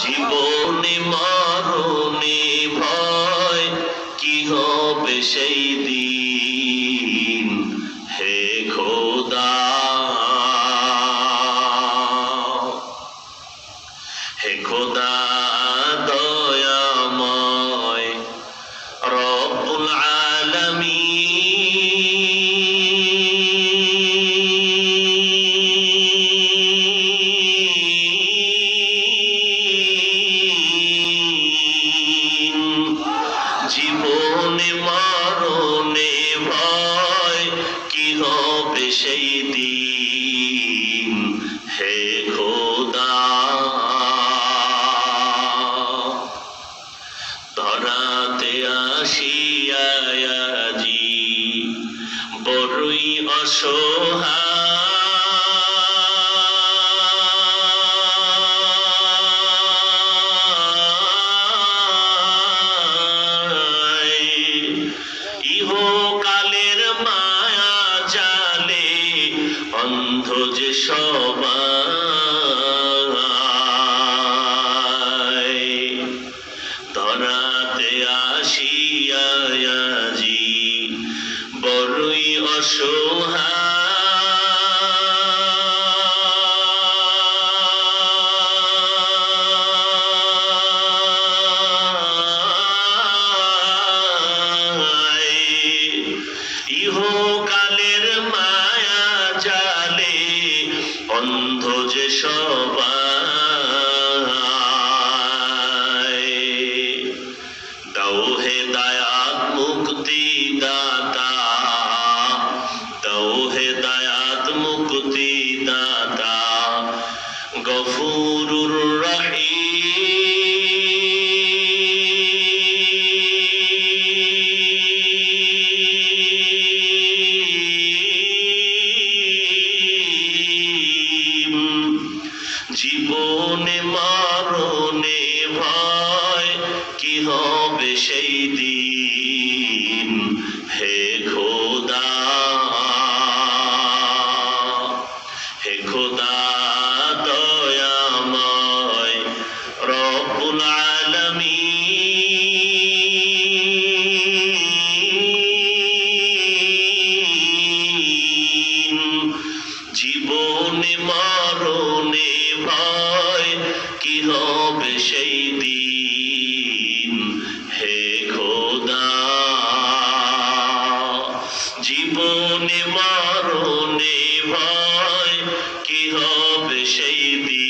জীবনে মরণে ভয় কি হবে সেই দিন, হে খোদা হে খোদা দয়াময় রব্বুল আলামিন। জীবনে মরণে ভয় কি হবে সেই দিন, হে খোদা ধরাতে আসিয়া আজি বড়ই অসহায়, ইহকালের মায়া জালে অন্ধ যে সবাই। ধরাতে আসিয়া আজি বড়ই অসহায়, ইহকালের মায়া জালে অন্ধ যে সবাই। দাও হেদায়াত মুক্তি দাতা, দাও হেদায়াত মুক্তি দাতা, গফুরুর রহিম। জীবনে মরণে ভয় কি হবে সেই দিন, হে খোদা হে খোদা দয়াময় রব্বুল আলামিন। জীবনে মরণে ভয় কি হবে সেই দিন, হে খোদা জীবনে মরণে ভয় কি হবে সেই দিন।